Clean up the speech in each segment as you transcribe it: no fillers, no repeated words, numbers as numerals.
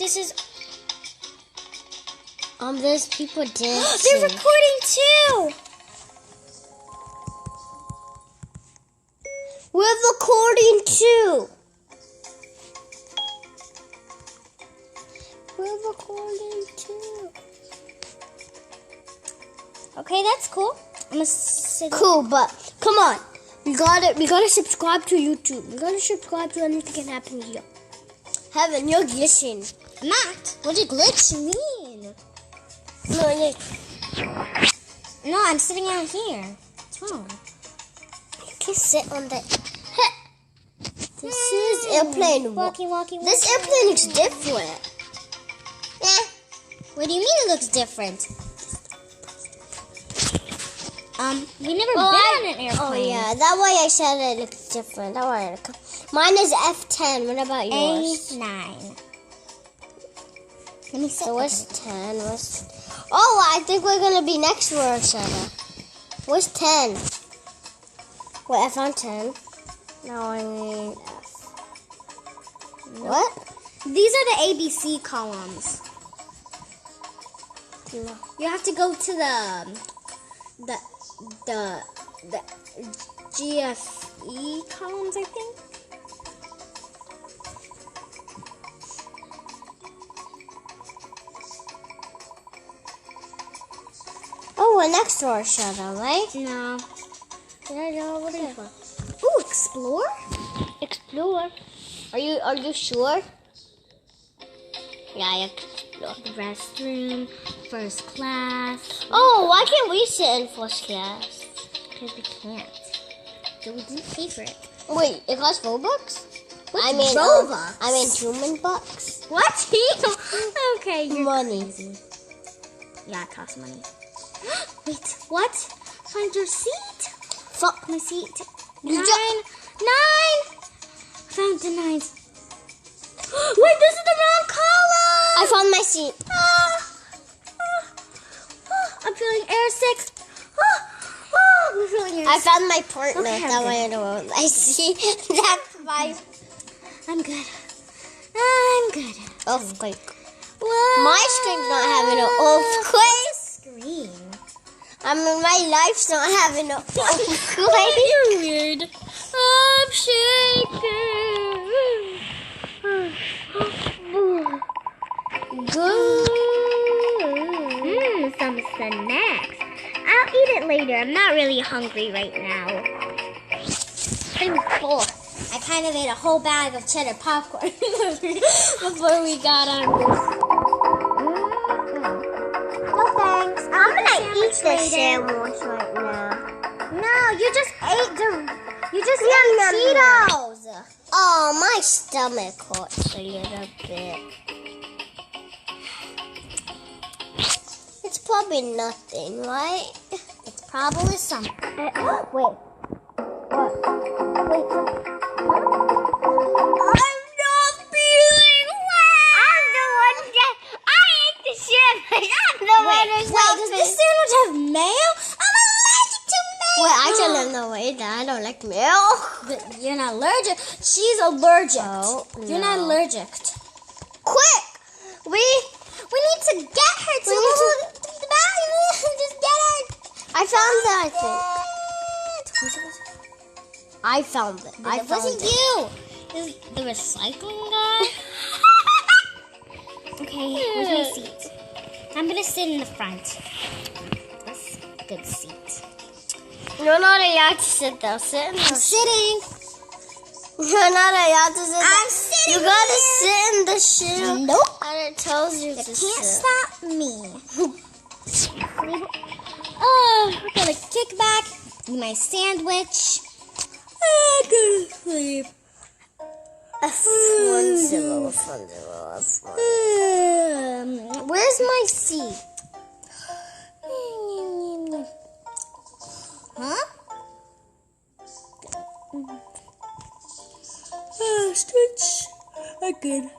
This is. There's people dancing. They're recording too. We're recording too. We're recording too. Okay, that's cool. I'm gonna sit. Cool, but come on. We gotta subscribe to YouTube. We gotta subscribe to Anything Can Happen Here. Heaven, you're glitching. I'm not. What did glitch mean? No, I'm sitting out here. What's wrong? You can sit on the. This is airplane. Walkie. This airplane looks different. What do you mean it looks different? We never been on an airplane. Oh yeah, that way I said it looks different. That way mine is F10. What about yours? A9. Let me see. So what's 10? Oh, I think we're gonna be next to each other. What's 10? Wait, I found 10. No, I mean F. What? These are the ABC columns. No. You have to go to the GFE columns, I think. Oh, we're next to each other, right? No. Yeah, what is it? Ooh, explore? Explore. Are you sure? Yeah, I explore. The restroom, first class. Oh, why can't we sit in first class? Because we can't. So we didn't pay for it. Wait, it costs $4? What's I mean Robux? I mean human bucks. What? Okay, you're Money. crazy. Yeah, it costs money. Wait, what? Find your seat. Fuck My seat. You Nine. Found the 9s. Wait, this is the wrong column. I found my seat. I'm feeling airsick. I'm feeling airsick. I found my partner. Okay, I'm That good. way I know what I see. That's my I'm good. earthquake. Whoa. My screen's not having an earthquake. Screen. I mean, my life's not having an earthquake. You're weird. I'm shaking. Some snacks. I'll eat it later. I'm not really hungry right now. I'm full. I kind of ate a whole bag of cheddar popcorn before we got on this. No thanks. I'm gonna eat this this sandwich right now. No, you just ate Yum, yum, Cheetos. Oh, my stomach hurts a little bit. It's probably nothing, right? It's probably something. Wait. What? Wait. I'm not feeling well. I'm the one that I ate the sandwich. I'm the one who's Wait, does this sandwich have mayo? I'm allergic to mayo. Wait, I tell them no way that I don't like milk. But you're not allergic. She's allergic. Oh, You're not no. allergic. Quick! We need to get her to the bathroom. Just get her. I found it, I think. I found it. I It found wasn't it. you. It was the recycling guy. Okay, where's my seat? I'm gonna sit in the front. That's a good seat. You're not allowed to sit there. Sit in I'm the sitting. You're not allowed to sit there. I'm sitting You gotta here. sit in the shoe. Nope. And it tells you You to can't sit. stop me. Oh, we're gonna kick back. Eat my sandwich. I'm gonna sleep. F10. Where's my seat? Huh? Stitch. Again.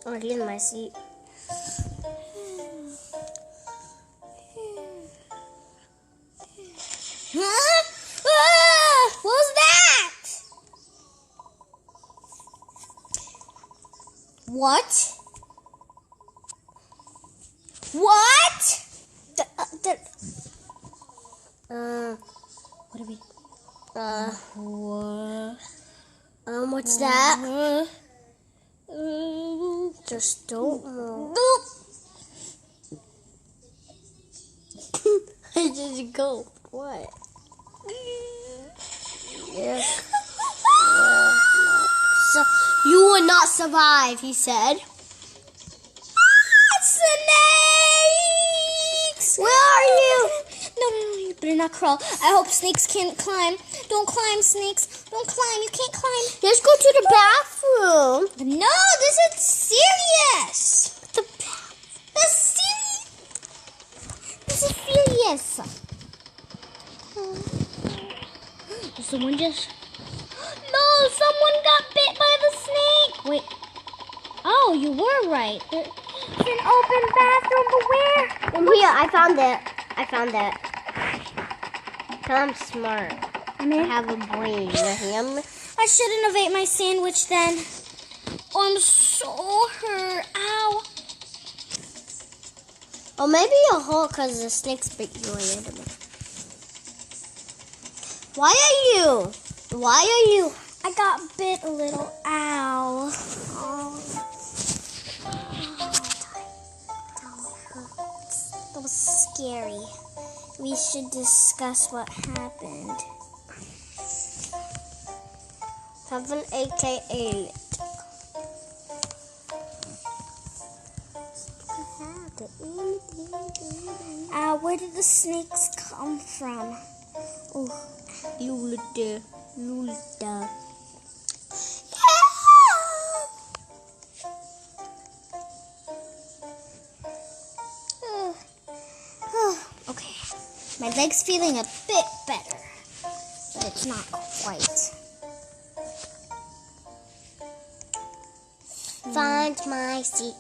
Oh, here's my seat. Huh? Ah, what was that? What? What? What are we? What's that? Just don't move. I just go. What? Yeah. So you will not survive, he said. Snakes! Where are you? No, you better not crawl. I hope snakes can't climb. Don't climb, snakes. Don't climb. You can't climb. Let's go to the bathroom. No, this is serious. This is serious. Someone just... No, someone got bit by the snake. Wait. Oh, you were right. There's an open bathroom, but where? Here, I found it. Cause I'm smart. I have a brain. Him. I shouldn't have ate my sandwich then. Oh, I'm so hurt. Ow. Or maybe a hole because the snakes bit you later. Why are you? I got bit a little. Ow. That was scary. We should discuss what happened. Something AKA lit. Where did the snakes come from? Oh, Lulita. Okay, my leg's feeling a bit better, but it's not quite. Find my seat.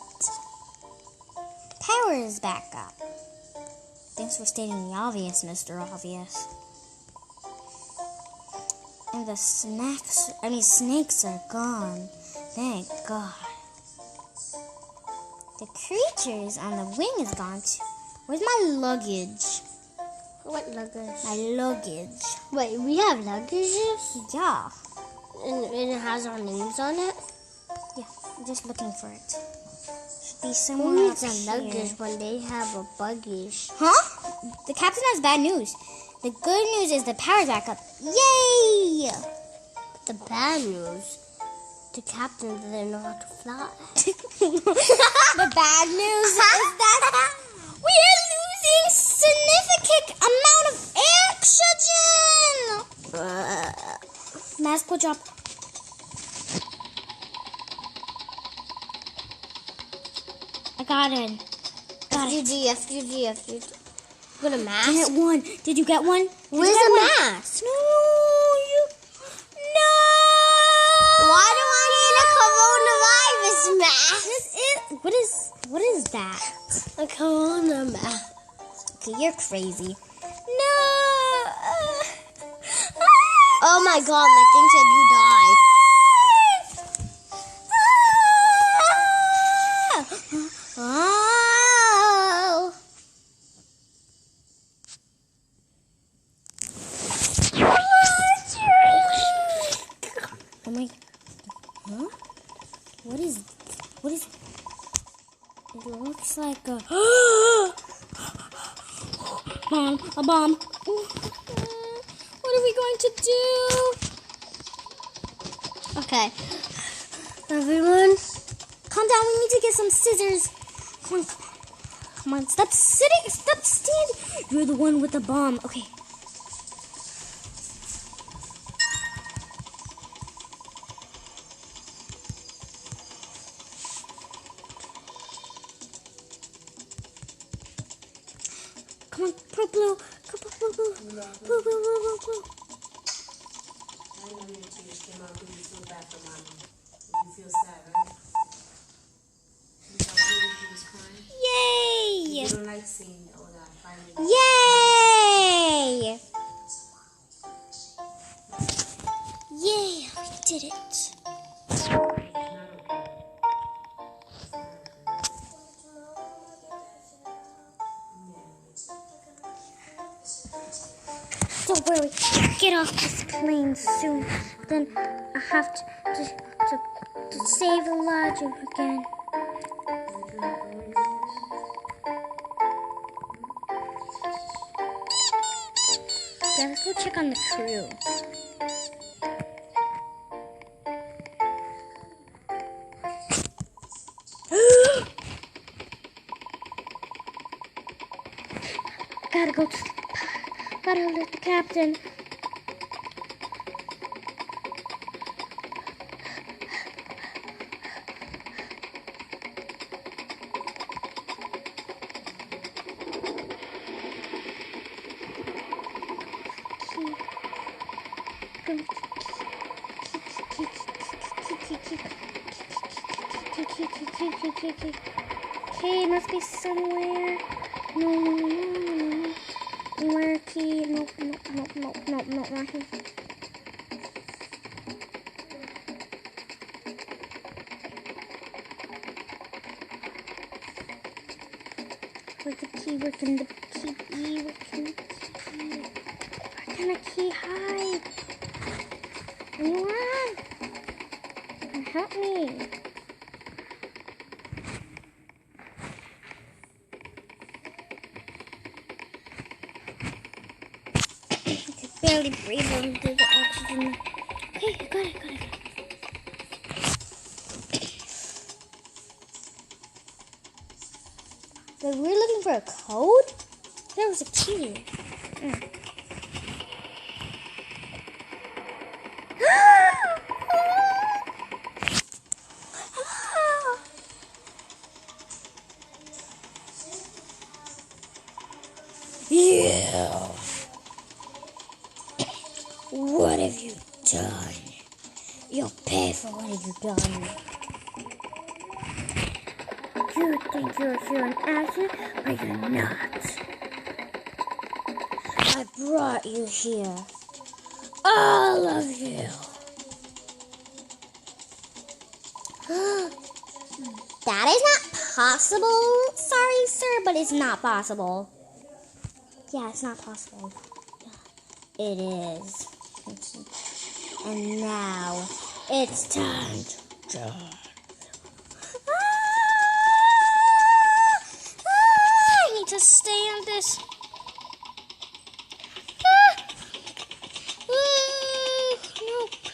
Power is back up. Thanks for stating the obvious, Mr. Obvious. And the snakes are gone. Thank God. The creatures on the wing is gone too. Where's my luggage? What luggage? My luggage. Wait, we have luggages? Yeah. And it has our names on it? Yeah, I'm just looking for it. Should be Who somewhere needs up a here. luggage when they have a buggish? Huh? The captain has bad news. The good news is the power's back up. Yay! The bad news, the captain doesn't know how to fly. The bad news is that we are losing significant amount of oxygen. Mask will drop. I got it. FUG. Got a mask? Get one. Did you get one? Where's the mask? No. Why do I need a coronavirus mask? What is that? A corona mask. Okay, you're crazy. No. Oh my god, my thing said you died. Oh. Oh my. Huh? What is? It looks like a. A bomb. What are we going to do? Okay. Everyone, Calm down. We need to get some scissors. Come on. Stop sitting. Stop standing. You're the one with the bomb. Okay. Come on, Pro Blue. Come on, Blue. Blue. I know your tears came out because you feel bad for Mama. You feel sad, right? You saw Mama when he was crying? Yay! You don't like seeing all that finally. Yay! Yay! We did it. It's not okay. get off this plane soon. Then I have to save Elijah again. Yeah, let's go check on the crew. Gotta alert the captain. Okay, must be somewhere. No. Where key? Nope, not here. Where's the key? Where can the key be? Where can the key hide? Anyone? Help me. Barely breathe under the oxygen. Okay, got it. But we're looking for a code? There was a key. Yeah. What have you done? You'll pay for what have you done. You think you're here in action, but you're not. I brought you here. All of you. That is not possible. Sorry, sir, but it's not possible. Yeah, it's not possible. It is. And now it's time to die. I need to stay in this.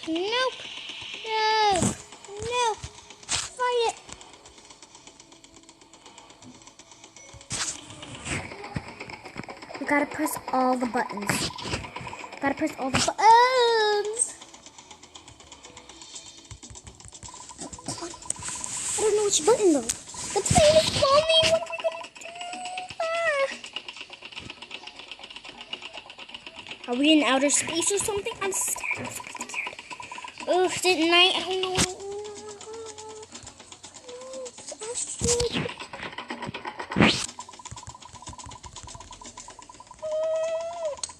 Nope. No. Fight it. We gotta press all the buttons. I don't know which button though. The plane is falling. What are we gonna do? Are we in outer space or something? I'm scared. Oh, is it night? I don't know.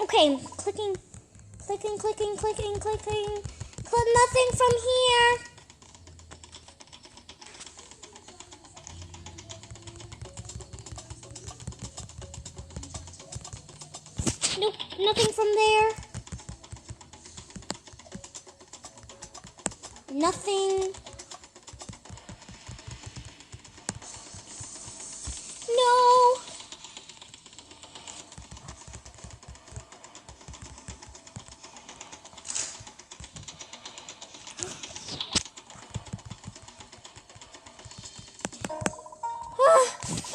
Okay, clicking. Nothing from here. Nope, nothing from there. Nothing. No.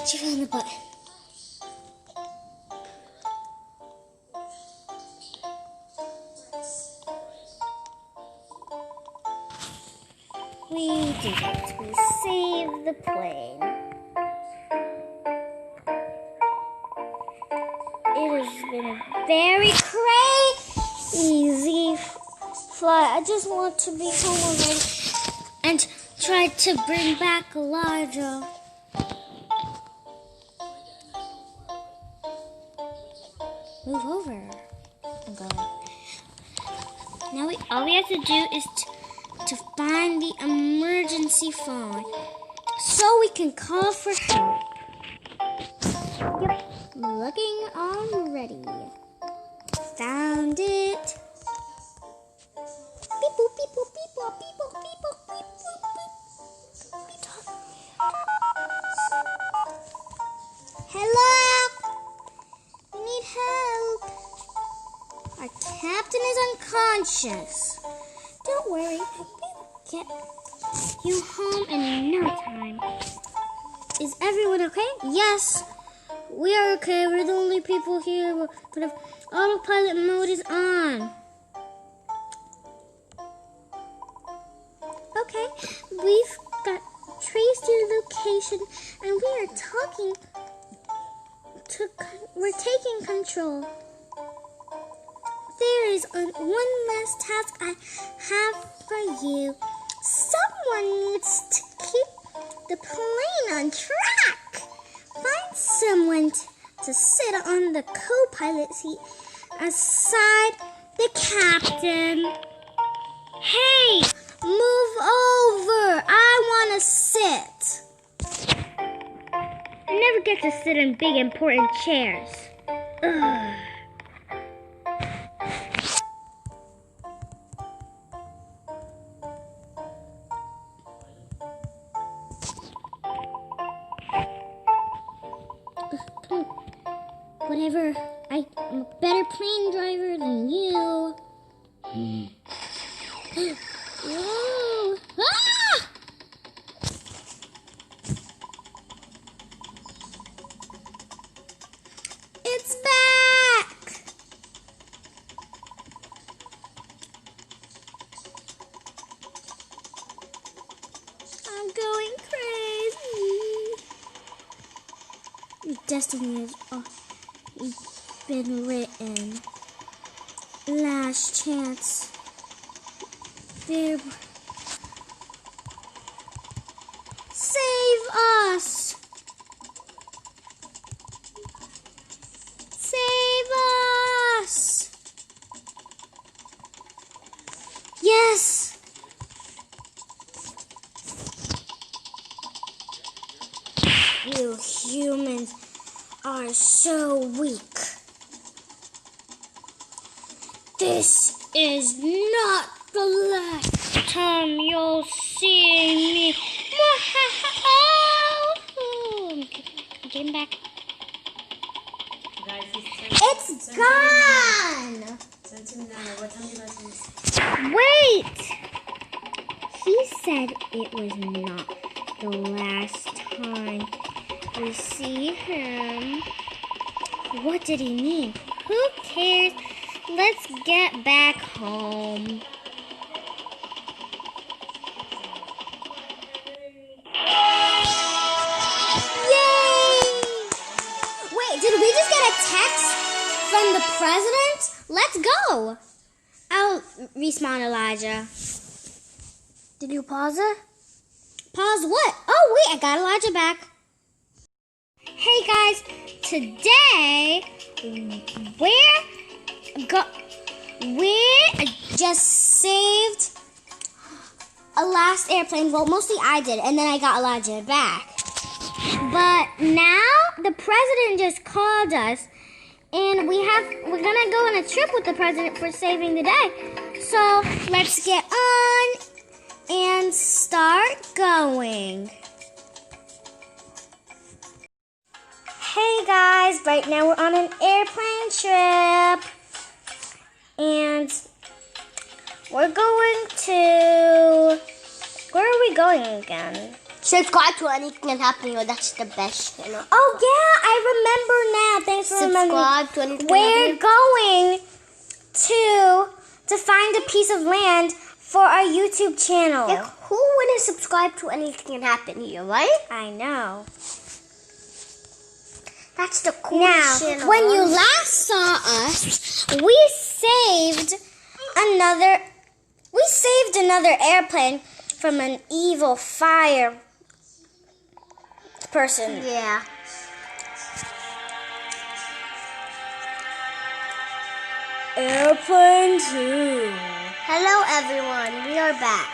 She found the button. We did it. We saved the plane. It has been a very crazy flight. I just want to be home already and try to bring back Elijah. Move over. And go. Now all we have to do is to find the emergency phone so we can call for help. Yep, looking already. Found it. unconscious. Don't worry, we'll get you home in no time. Is everyone okay? Yes, we are okay. We're the only people here, but if autopilot mode is on. Okay, we've got traced your location, and we're taking control. There is one last task I have for you. Someone needs to keep the plane on track. Find someone to sit on the co-pilot seat aside the captain. Hey, move over. I want to sit. I never get to sit in big important chairs. Ugh. Whatever, I'm a better plane driver than you. Whoa! Ah! It's back! I'm going crazy. Your destiny is been written. Last chance. There. Save us! Save us! Yes! You humans are so weak. This is not the last time you'll see me. I'm getting back. Guys, It's gone! Send him now. What time did I send? Wait! He said it was not the last time we see him. What did he mean? Who cares? Let's get back home. Yay! Wait, did we just get a text from the president? Let's go. I'll respawn Elijah. Did you pause it? Pause what? Oh, wait, I got Elijah back. Hey guys, today we just saved a last airplane. Well, mostly I did, and then I got Elijah back. But now the president just called us, and we're gonna go on a trip with the president for saving the day. So let's get on and start going. Hey guys, right now we're on an airplane trip, and we're going to, where are we going again? Subscribe to Anything Can Happen Here. That's the best channel. Oh yeah, I remember now. Thanks for remembering. Subscribe to Anything Can We're Happen Here. going to find a piece of land for our YouTube channel. Yeah, who wouldn't subscribe to Anything Can Happen Here, right? I know. That's the coolest Now, channel. when you last saw us, we saved another airplane from an evil fire person. Yeah. Airplane 2. Hello, everyone. We are back.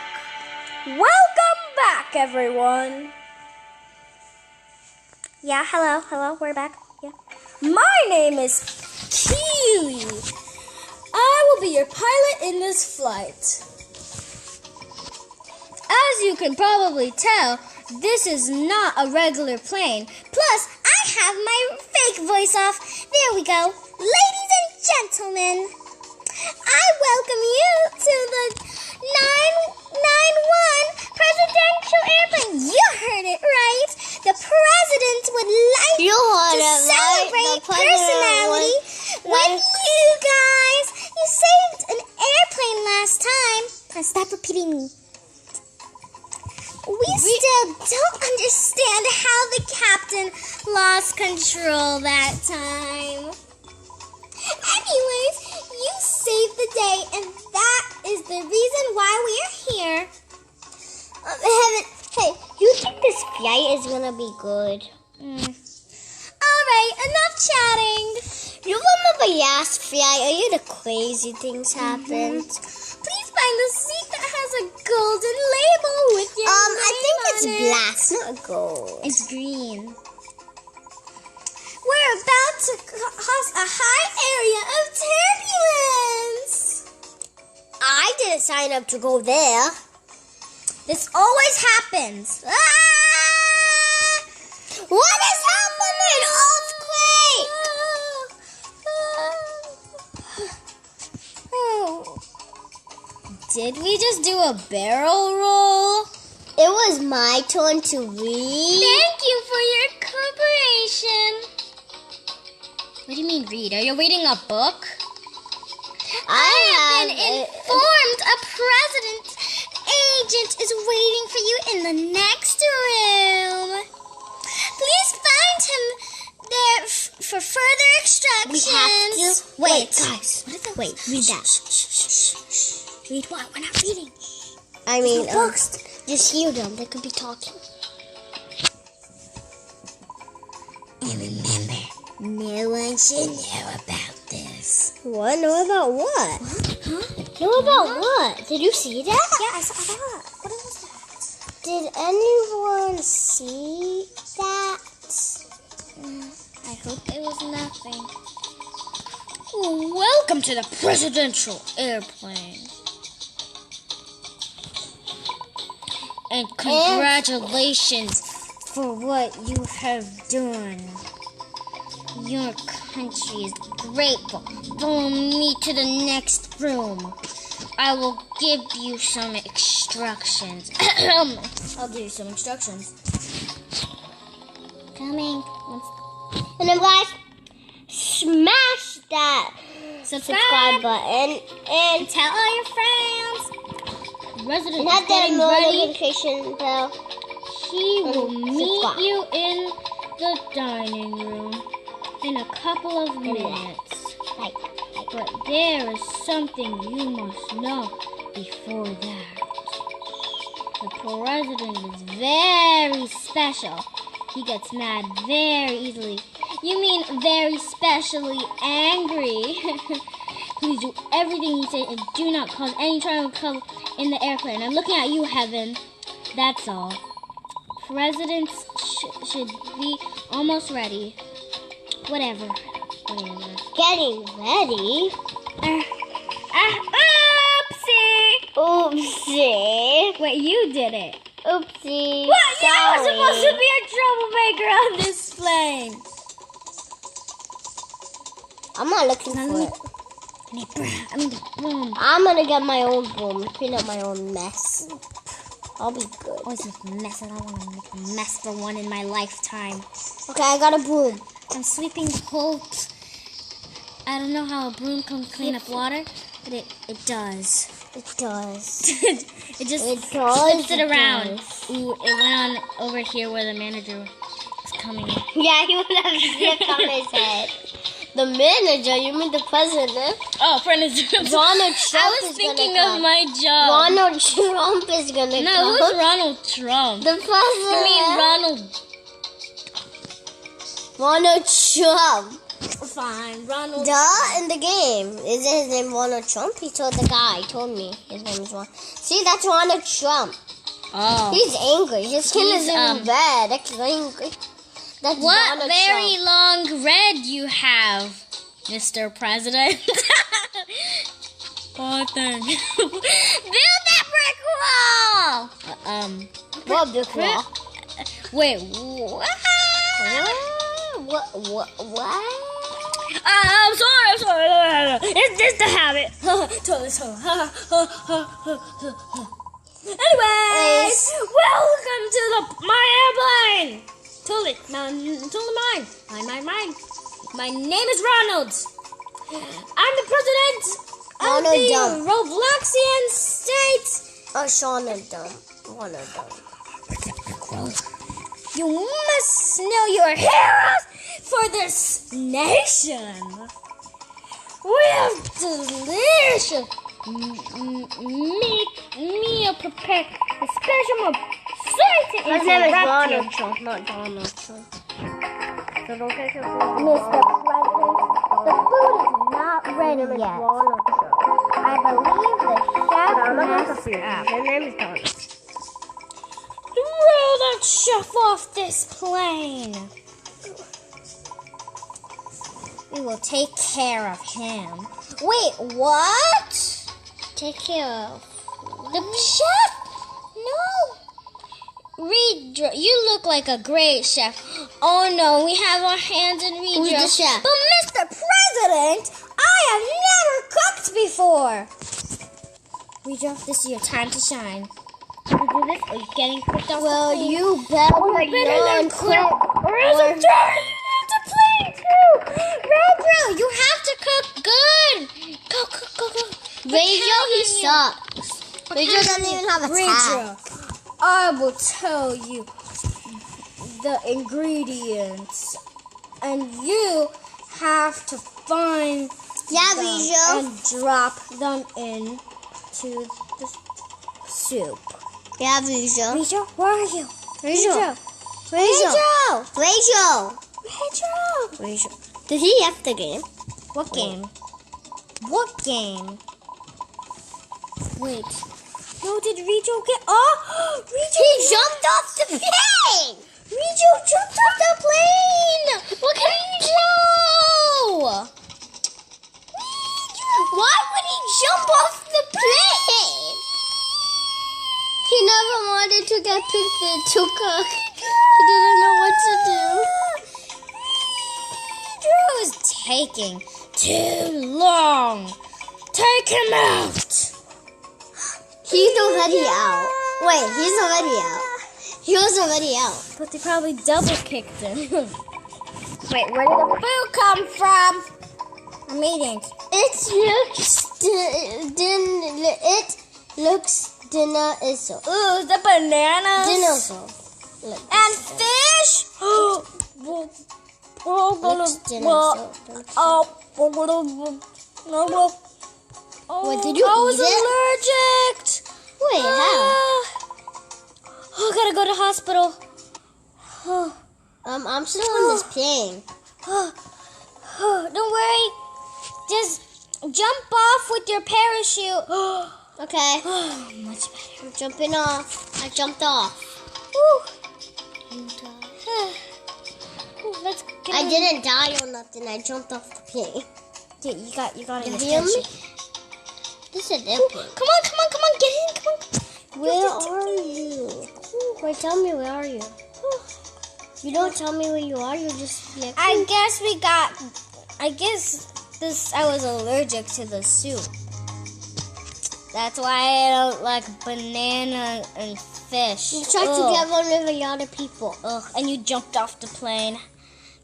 Welcome back, everyone. Yeah, hello, we're back. Yeah. My name is Kiwi. I will be your pilot in this flight. As you can probably tell, this is not a regular plane. Plus, I have my fake voice off. There we go. Ladies and gentlemen, I welcome you to the 991 presidential airplane. You heard it right. The president would like You heard to it right. celebrate The president personality with you guys. You saved an airplane last time. Now stop repeating me. We still don't understand how the captain lost control that time. Anyways, you saved the day, and that is the reason why we are here. Hey, you think this flight is gonna be good? Alright, enough chatting. You remember last flight? Are you the crazy things happened? Please find the seat that has a golden label with your name I think on it's it. black, not gold. It's green. We're about to cross a high area of turbulence. I didn't sign up to go there. This always happens. Ah! What is happening? Earthquake! Oh. Did we just do a barrel roll? It was my turn to read. Thank you for your cooperation. What do you mean read? Are you reading a book? I Been have informed a president agent is waiting for you in the next room. Please find him there for further instructions. We have to Wait, guys. Wait, read that. Read what? We're not reading. I mean, books. just hear them. They could be talking. And remember, no one should know about this. What? Know about what? Huh? Know about what? Did you see that? Yeah, I saw that. What was that? Did anyone see that? I hope it was nothing. Welcome to the presidential airplane. And congratulations for what you have done. Your country is grateful. Follow me to the next room. I will give you some instructions. I'll give you some instructions. Coming. And then guys, smash that Subscribe button and tell all your friends. Resident hit is that getting ready. notification bell. He will meet subscribe. you in the dining room in a couple of minutes. Like, But there is something you must know before that. The president is very special. He gets mad very easily. You mean very specially angry. Please do everything he says and do not cause any trouble in the airplane. I'm looking at you, Heaven. That's all. Presidents should be almost ready. Whatever. getting ready. Oopsie! Oopsie. Wait, you did it. Oopsie. What? I was Sorry. supposed to be a troublemaker on this plane. I'm not looking for it. I mean, boom. I'm gonna get my own broom, clean up my own mess. I'll be good. Always make messes. I want to make a mess for one in my lifetime. Okay, I got a broom. I'm sweeping the whole. I don't know how a broom can clean up water, but it does. It does. It just It does, flips it it around. does. Ooh, it went on over here where the manager is coming in. Yeah, he would have slipped on his head. The manager? You mean the president? Oh, friend is Donald Trump I was is thinking gonna of come. my job. Ronald Trump is gonna No, come. who's Ronald Trump? The president. I mean Ronald Trump. Fine, Ronald. Duh, in the game. Isn't his name Ronald Trump? He told the guy. He told me his name is Ronald. See, that's Ronald Trump. Oh. He's angry. His skin He's, is even red. That's angry. That's What Donald very Trump. long red you have, Mr. President. Oh, thank you. Build that brick wall! What big wall? Wait, what? What? I'm sorry. It's just a habit. Totally. Anyways, welcome to my airplane. Totally mine. My name is Ronald. I'm the president of Ronald the Dumb. Robloxian state. Sean and Dumb. One of them. You must know your heroes for this nation. We have delicious meal prepared with special mold. His name is Ronald Trump, not Donald Trump. So don't get confused. Mr. President, the food is not ready yet. Ronald Trump. I believe the chef I'm not messed confused. up. His name is Donald. Throw that chef off this plane. We will take care of him. Wait, what? Take care of. The chef? No. Reed, you look like a great chef. Oh no, we have our hands in Reed. Who's the chef? But Mr. President, I have never cooked before. Reed, this is your time to shine. Can you do this? Are you getting picked up? Well, you better not quit. Or else I'm trying to play too. Bro, you have to cook good. Go. Rachel, he sucks. Rachel doesn't even have a tag. I will tell you the ingredients, and you have to find Yeah, them Rachel. and drop them into the soup. Yeah, Rachel. Rachel, where are you? Rachel. Rachel. Did he have the game? What game? What game? Wait. No, did Rijo get off? He jumped off the plane! Rijo jumped off the plane! Look at Rijo! Why would he jump off the plane? He never wanted to get picked to cook. He didn't know what to do. Rijo is taking too long. Take him out! He's already out. Wait, he's already out. He was already out. But they probably double kicked him. Wait, where did the food come from? I'm eating. It looks dinosaur. Ooh, the bananas. Dinosaur. And fish. Looks dinosaur. What, did you I was eat it? allergic. Wait, how? Oh, gotta go to hospital. I'm still on this plane. Don't worry. Just jump off with your parachute. Okay. Much better. I'm jumping off. I jumped off. Woo. Ooh, let's get I on. didn't die or nothing. I jumped off the plane. Yeah, you got You it. hear me? This is different. Come on, get in, come on. Where are you? Wait, tell me, where are you? You don't tell me where you are, you just like, I guess I was allergic to the soup. That's why I don't like banana and fish. you tried to get one with a lot of people. Ugh, and you jumped off the plane.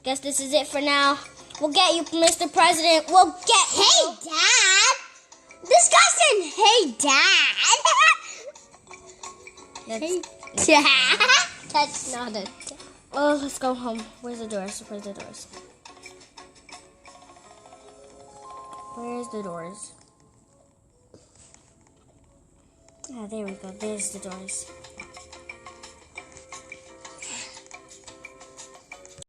Guess this is it for now. We'll get you, Mr. President. We'll get Hey, Dad! This guy said, hey, Dad! Hey, Dad? That's not a dad. oh, let's go home. Where's the doors? Where's the doors? Ah, there we go. There's the doors.